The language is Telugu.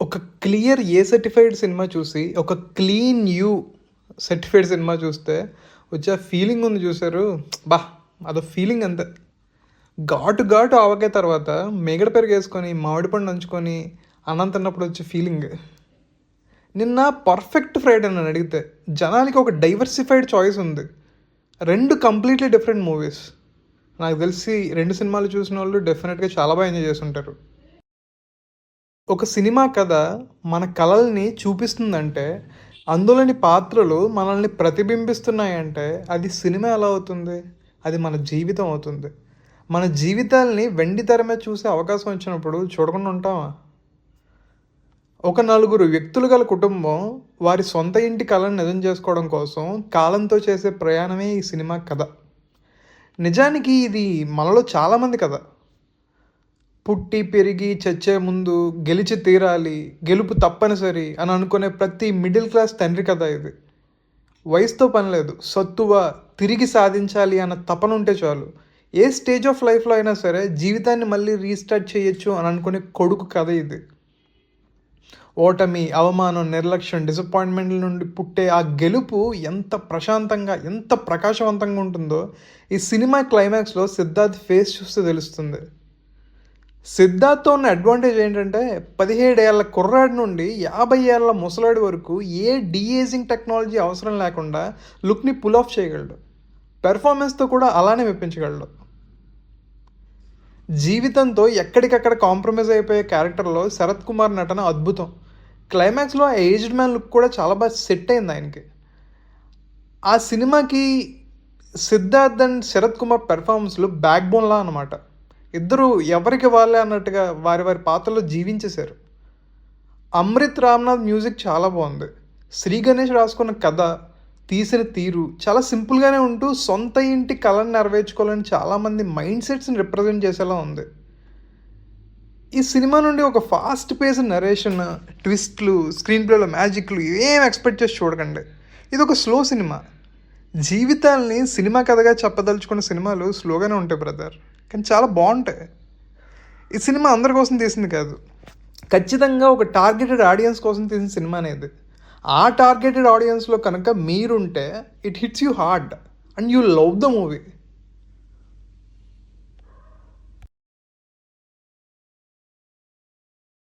ఒక క్లియర్ ఏ సర్టిఫైడ్ సినిమా చూసి, ఒక క్లీన్ యూ సర్టిఫైడ్ సినిమా చూస్తే వచ్చే ఆ ఫీలింగ్ ఉంది చూసారు. బా! అదో ఫీలింగ్ అంతే. ఘాటు ఘాటు ఆవకాయ తర్వాత మిగడ పెరుగేసుకొని, మామిడి పండు నంచుకొని అన్నం తిన్నప్పుడు వచ్చే ఫీలింగ్. నిన్న పర్ఫెక్ట్ ఫ్రైడే నన్ను అడిగితే. జనాలకి ఒక డైవర్సిఫైడ్ చాయిస్ ఉంది. 2 కంప్లీట్లీ డిఫరెంట్ మూవీస్. నాకు తెలిసి 2 సినిమాలు చూసిన వాళ్ళు డెఫినెట్గా చాలా బాగా ఎంజాయ్ చేసి ఉంటారు. ఒక సినిమా కథ మన కళల్ని చూపిస్తుందంటే, అందులోని పాత్రలు మనల్ని ప్రతిబింబిస్తున్నాయంటే, అది సినిమా ఎలా అవుతుంది? అది మన జీవితం అవుతుంది. మన జీవితాల్ని వెండి తెర మీద చూసే అవకాశం వచ్చినప్పుడు చూడకుండా ఉంటామా? ఒక నలుగురు వ్యక్తులు గల కుటుంబం వారి సొంత ఇంటి కళను నిజం చేసుకోవడం కోసం కాలంతో చేసే ప్రయాణమే ఈ సినిమా కథ. నిజానికి ఇది మనలో చాలామంది కథ. పుట్టి పెరిగి చచ్చే ముందు గెలిచి తీరాలి, గెలుపు తప్పనిసరి అని అనుకునే ప్రతి మిడిల్ క్లాస్ తండ్రి కథ ఇది. వయసుతో పని లేదు, సత్తువ తిరిగి సాధించాలి అన్న తపన ఉంటే చాలు. ఏ స్టేజ్ ఆఫ్ లైఫ్లో అయినా సరే జీవితాన్ని మళ్ళీ రీస్టార్ట్ చేయొచ్చు అని అనుకునే కొడుకు కథ ఇది. ఓటమి, అవమానం, నిర్లక్ష్యం, డిసప్పాయింట్మెంట్ల నుండి పుట్టే ఆ గెలుపు ఎంత ప్రశాంతంగా, ఎంత ప్రకాశవంతంగా ఉంటుందో ఈ సినిమా క్లైమాక్స్లో సిద్ధార్థ్ ఫేస్ చూస్తే తెలుస్తుంది. సిద్ధార్థ్తో ఉన్న అడ్వాంటేజ్ ఏంటంటే 17 ఏళ్ల కుర్రాడి నుండి 50 ఏళ్ల ముసలాడి వరకు ఏ డీఏజింగ్ టెక్నాలజీ అవసరం లేకుండా లుక్ని పుల్ ఆఫ్ చేయగలడు. పెర్ఫార్మెన్స్తో కూడా అలానే మెప్పించగలడు. జీవితంతో ఎక్కడికక్కడ కాంప్రమైజ్ అయిపోయే క్యారెక్టర్లో శరత్ కుమార్ నటన అద్భుతం. క్లైమాక్స్లో ఆ ఏజ్డ్ మ్యాన్ లుక్ కూడా చాలా బాగా సెట్ అయింది ఆయనకి. ఆ సినిమాకి సిద్ధార్థ్ అండ్ శరత్ కుమార్ పెర్ఫార్మెన్స్లు బ్యాక్ బోన్లా అనమాట. ఇద్దరు ఎవరికి వాళ్ళే అన్నట్టుగా వారి వారి పాత్రలో జీవించేశారు. అమృత్ రామ్నాథ్ మ్యూజిక్ చాలా బాగుంది. శ్రీ గణేష్ రాసుకున్న కథ, తీసిన తీరు చాలా సింపుల్గానే ఉంటూ సొంత ఇంటి కళను నెరవేర్చుకోవాలని చాలామంది మైండ్ సెట్స్ని రిప్రజెంట్ చేసేలా ఉంది. ఈ సినిమా నుండి ఒక ఫాస్ట్ పేస్ నరేషన్, ట్విస్ట్లు, స్క్రీన్ ప్లేలో మ్యాజిక్లు ఏం ఎక్స్పెక్ట్ చేసి చూడకండి. ఇది ఒక స్లో సినిమా. జీవితాల్ని సినిమా కథగా చెప్పదలుచుకున్న సినిమాలు స్లోగానే ఉంటాయి బ్రదర్, కానీ చాలా బాగుంటాయి. ఈ సినిమా అందరి కోసం తీసింది కాదు, ఖచ్చితంగా ఒక టార్గెటెడ్ ఆడియన్స్ కోసం తీసిన సినిమా అనేది. ఆ టార్గెటెడ్ ఆడియన్స్లో కనుక మీరుంటే it hits you hard and you love the movie.